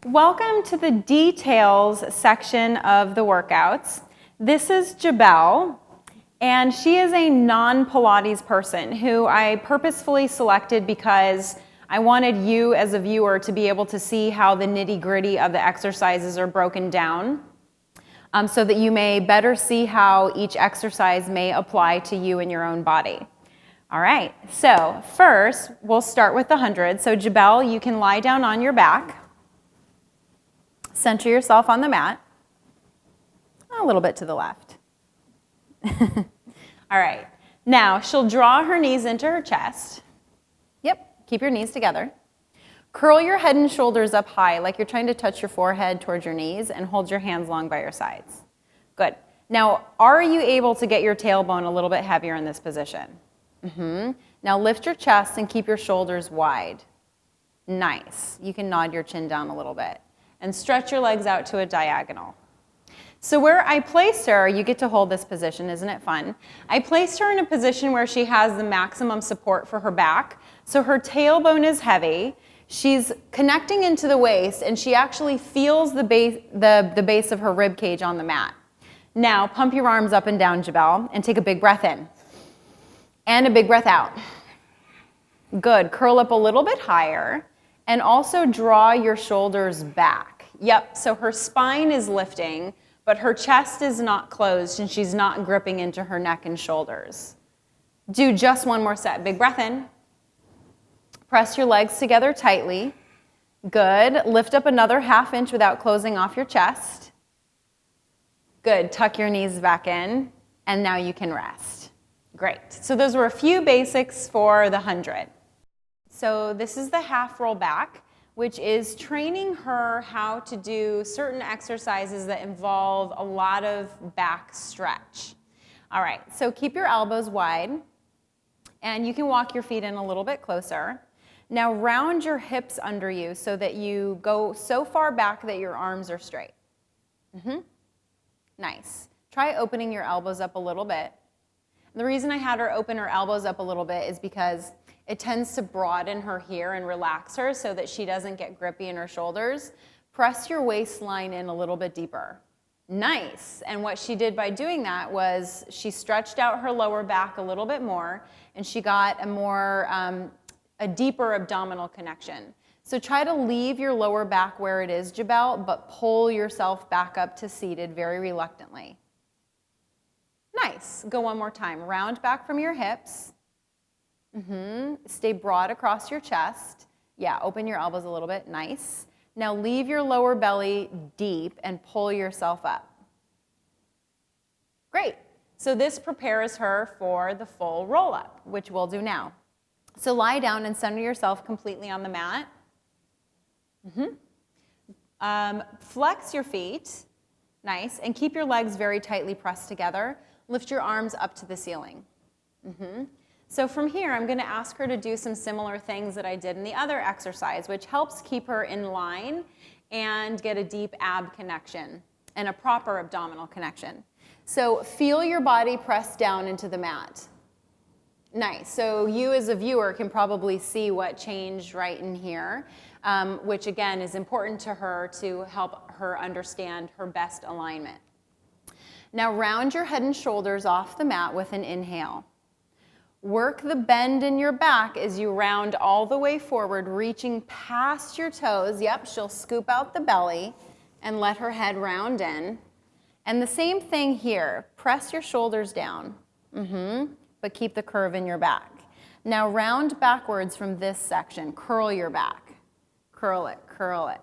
Welcome to the details section of the workouts. This is Jabel, and she is a non-Pilates person who I purposefully selected because I wanted you as a viewer to be able to see how the nitty-gritty of the exercises are broken down, so that you may better see how each exercise may apply to you and your own body. All right, so first we'll start with the 100. So Jabel, you can lie down on your back. Center yourself on the mat, a little bit to the left. All right, now she'll draw her knees into her chest. Yep, keep your knees together. Curl your head and shoulders up high like you're trying to touch your forehead towards your knees, and hold your hands long by your sides. Good. Now, are you able to get your tailbone a little bit heavier in this position? Now lift your chest and keep your shoulders wide. Nice. You can nod your chin down a little bit. And stretch your legs out to a diagonal. So where I placed her, you get to hold this position, isn't it fun? I placed her in a position where she has the maximum support for her back. So her tailbone is heavy. She's connecting into the waist, and she actually feels the base of her rib cage on the mat. Now pump your arms up and down, Jabel, and take a big breath in. And a big breath out. Good. Curl up a little bit higher. And also draw your shoulders back. Yep, so her spine is lifting, but her chest is not closed and she's not gripping into her neck and shoulders. Do just one more set. Big breath in. Press your legs together tightly. Good. Lift up another ½ inch without closing off your chest. Good. Tuck your knees back in, and now you can rest. Great. So those were a few basics for the 100. So this is the half roll back, which is training her how to do certain exercises that involve a lot of back stretch. All right, so keep your elbows wide, and you can walk your feet in a little bit closer. Now round your hips under you so that you go so far back that your arms are straight. Nice. Try opening your elbows up a little bit. The reason I had her open her elbows up a little bit is because it tends to broaden her here and relax her so that she doesn't get grippy in her shoulders. Press your waistline in a little bit deeper. Nice. And what she did by doing that was she stretched out her lower back a little bit more, and she got a deeper abdominal connection. So try to leave your lower back where it is, Jabel, but pull yourself back up to seated very reluctantly. Nice. Go one more time. Round back from your hips. Stay broad across your chest. Yeah, open your elbows a little bit. Nice. Now leave your lower belly deep and pull yourself up. Great. So this prepares her for the full roll-up, which we'll do now. So lie down and center yourself completely on the mat. Flex your feet. Nice. And keep your legs very tightly pressed together. Lift your arms up to the ceiling. So from here, I'm going to ask her to do some similar things that I did in the other exercise, which helps keep her in line and get a deep ab connection and a proper abdominal connection. So feel your body press down into the mat. Nice. So you as a viewer can probably see what changed right in here, which again is important to her to help her understand her best alignment. Now round your head and shoulders off the mat with an inhale. Work the bend in your back as you round all the way forward, reaching past your toes. Yep, she'll scoop out the belly and let her head round in. And the same thing here. Press your shoulders down, but keep the curve in your back. Now round backwards from this section. Curl your back. Curl it, curl it.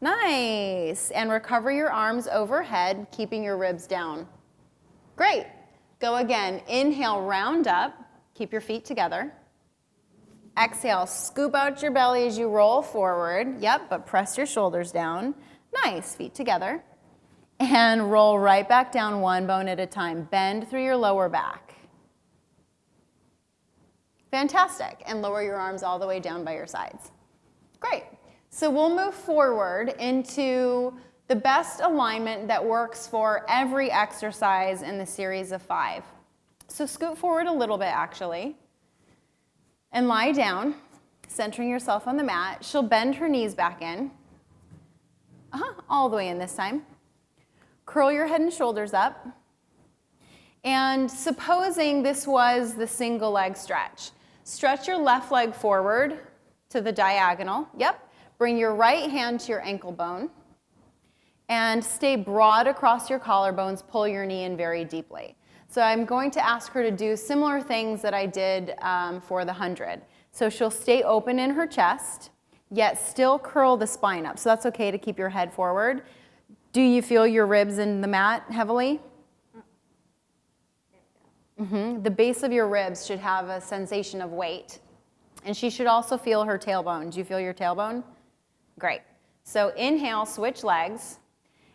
Nice. And recover your arms overhead, keeping your ribs down. Great. Go again. Inhale, round up. Keep your feet together. Exhale, scoop out your belly as you roll forward. Yep, but press your shoulders down. Nice, feet together. And roll right back down one bone at a time. Bend through your lower back. Fantastic. And lower your arms all the way down by your sides. Great. So we'll move forward into the best alignment that works for every exercise in the series of 5. So scoot forward a little bit, actually, and lie down, centering yourself on the mat. She'll bend her knees back in. all the way in this time. Curl your head and shoulders up. And supposing this was the single leg stretch, stretch your left leg forward to the diagonal. Yep. Bring your right hand to your ankle bone. And stay broad across your collarbones. Pull your knee in very deeply. So I'm going to ask her to do similar things that I did for the 100. So she'll stay open in her chest, yet still curl the spine up. So that's okay to keep your head forward. Do you feel your ribs in the mat heavily? The base of your ribs should have a sensation of weight. And she should also feel her tailbone. Do you feel your tailbone? Great. So inhale, switch legs.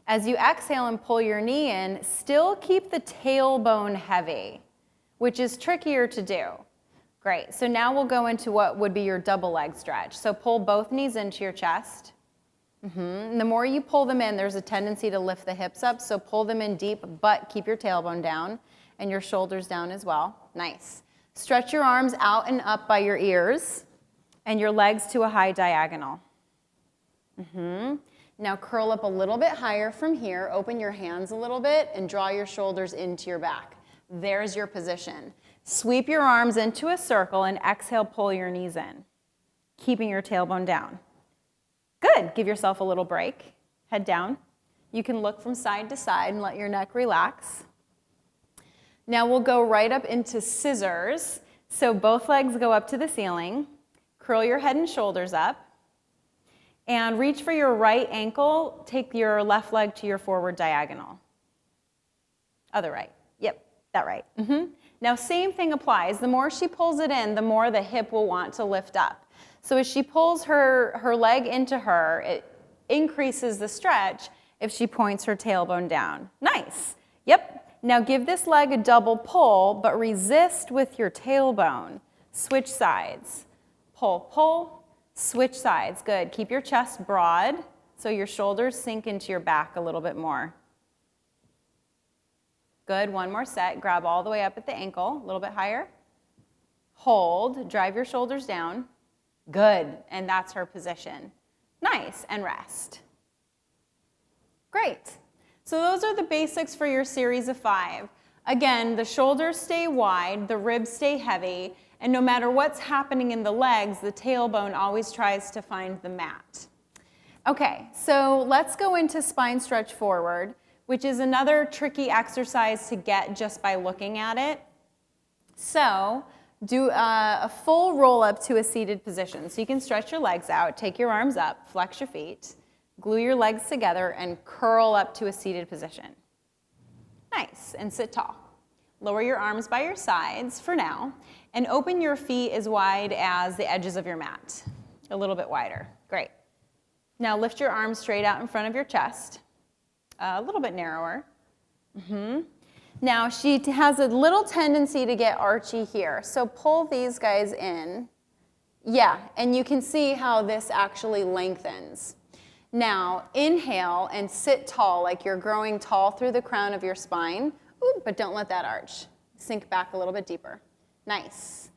As you exhale and pull your knee in, still keep the tailbone heavy, which is trickier to do. Great. So now we'll go into what would be your double leg stretch. So pull both knees into your chest. And the more you pull them in, there's a tendency to lift the hips up. So pull them in deep, but keep your tailbone down and your shoulders down as well. Nice. Stretch your arms out and up by your ears and your legs to a high diagonal. Now curl up a little bit higher from here, open your hands a little bit, and draw your shoulders into your back. There's your position. Sweep your arms into a circle and exhale, pull your knees in, keeping your tailbone down. Good. Give yourself a little break. Head down. You can look from side to side and let your neck relax. Now we'll go right up into scissors. So both legs go up to the ceiling. Curl your head and shoulders up. And reach for your right ankle. Take your left leg to your forward diagonal. Other right. Yep, that right. Now same thing applies. The more she pulls it in, the more the hip will want to lift up. So as she pulls her leg into her, it increases the stretch if she points her tailbone down. Nice. Yep. Now give this leg a double pull, but resist with your tailbone. Switch sides. Pull, pull. Switch sides. Good. Keep your chest broad so your shoulders sink into your back a little bit more. Good. One more set. Grab all the way up at the ankle, a little bit higher. Hold. Drive your shoulders down. Good. And that's her position. Nice. And rest. Great. So those are the basics for your series of 5. Again, the shoulders stay wide, the ribs stay heavy, and no matter what's happening in the legs, the tailbone always tries to find the mat. Okay, so let's go into spine stretch forward, which is another tricky exercise to get just by looking at it. So do a full roll up to a seated position. So you can stretch your legs out, take your arms up, flex your feet, glue your legs together, and curl up to a seated position. Nice, and sit tall. Lower your arms by your sides for now, and open your feet as wide as the edges of your mat, a little bit wider. Great. Now lift your arms straight out in front of your chest, a little bit narrower. Now she has a little tendency to get archy here, so pull these guys in. Yeah, and you can see how this actually lengthens. Now inhale and sit tall, like you're growing tall through the crown of your spine. Ooh, but don't let that arch. Sink back a little bit deeper. Nice.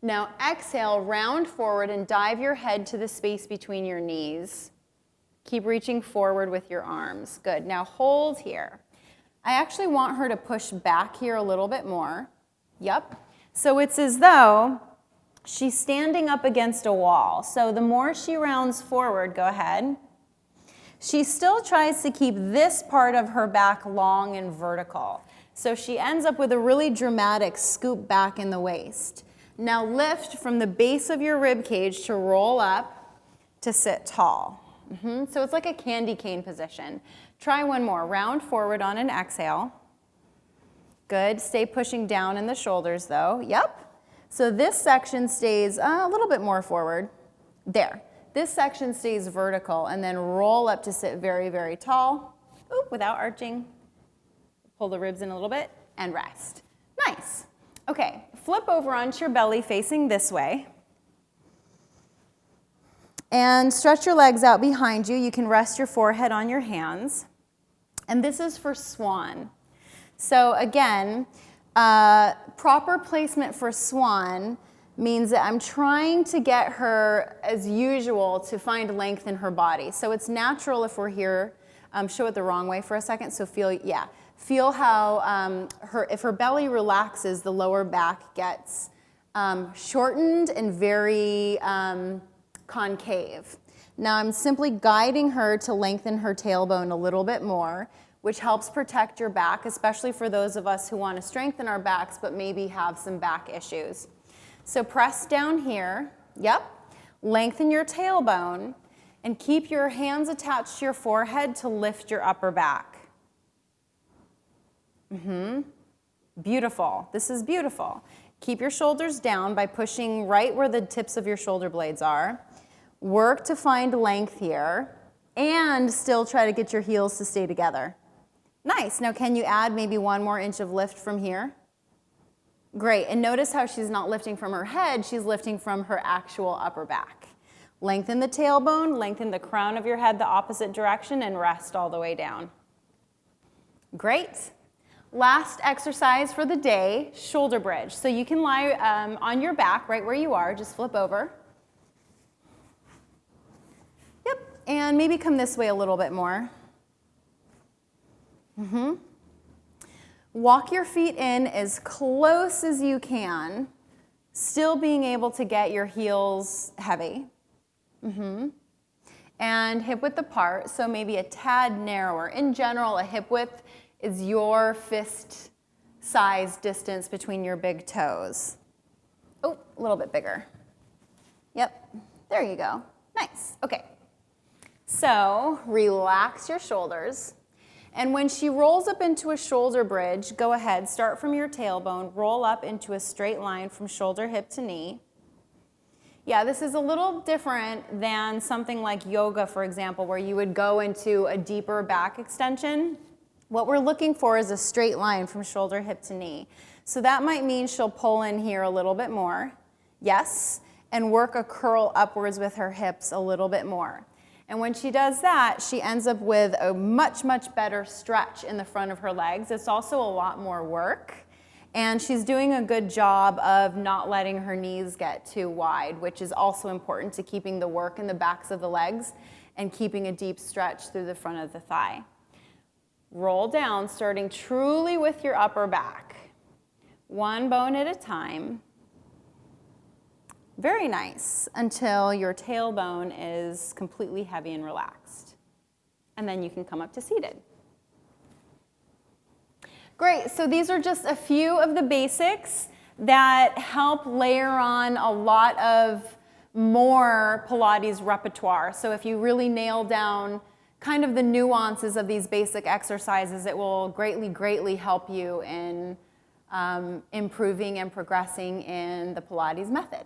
Now exhale, round forward and dive your head to the space between your knees. Keep reaching forward with your arms. Good. Now hold here. I actually want her to push back here a little bit more. Yep. So it's as though she's standing up against a wall. So the more she rounds forward, go ahead. She still tries to keep this part of her back long and vertical. So she ends up with a really dramatic scoop back in the waist. Now lift from the base of your rib cage to roll up to sit tall. So it's like a candy cane position. Try one more. Round forward on an exhale. Good. Stay pushing down in the shoulders though. Yep. So this section stays a little bit more forward. There. This section stays vertical and then roll up to sit very, very tall. Oop, without arching. Pull the ribs in a little bit and rest. Nice. Okay, flip over onto your belly facing this way. And stretch your legs out behind you. You can rest your forehead on your hands. And this is for swan. So again, proper placement for swan means that I'm trying to get her, as usual, to find length in her body. So it's natural if we're here show it the wrong way for a second. So feel how if her belly relaxes, the lower back gets shortened and very concave. Now I'm simply guiding her to lengthen her tailbone a little bit more, which helps protect your back, especially for those of us who want to strengthen our backs but maybe have some back issues. So press down here, yep, lengthen your tailbone, and keep your hands attached to your forehead to lift your upper back. Beautiful, this is beautiful. Keep your shoulders down by pushing right where the tips of your shoulder blades are. Work to find length here, and still try to get your heels to stay together. Nice, now can you add maybe 1 more inch of lift from here? Great, and notice how she's not lifting from her head, she's lifting from her actual upper back. Lengthen the tailbone, lengthen the crown of your head the opposite direction, and rest all the way down. Great. Last exercise for the day, shoulder bridge. So you can lie on your back right where you are, just flip over. Yep, and maybe come this way a little bit more. Walk your feet in as close as you can, still being able to get your heels heavy. And hip width apart, so maybe a tad narrower. In general, a hip width is your fist size distance between your big toes. Oh, a little bit bigger. Yep, there you go. Nice, okay. So relax your shoulders. And when she rolls up into a shoulder bridge, go ahead, start from your tailbone, roll up into a straight line from shoulder, hip to knee. Yeah, this is a little different than something like yoga, for example, where you would go into a deeper back extension. What we're looking for is a straight line from shoulder, hip to knee. So that might mean she'll pull in here a little bit more. Yes, and work a curl upwards with her hips a little bit more. And when she does that, she ends up with a much, much better stretch in the front of her legs. It's also a lot more work. And she's doing a good job of not letting her knees get too wide, which is also important to keeping the work in the backs of the legs and keeping a deep stretch through the front of the thigh. Roll down, starting truly with your upper back. 1 bone at a time. Very nice, until your tailbone is completely heavy and relaxed. And then you can come up to seated. Great, so these are just a few of the basics that help layer on a lot of more Pilates repertoire. So if you really nail down kind of the nuances of these basic exercises, it will greatly, greatly help you in improving and progressing in the Pilates method.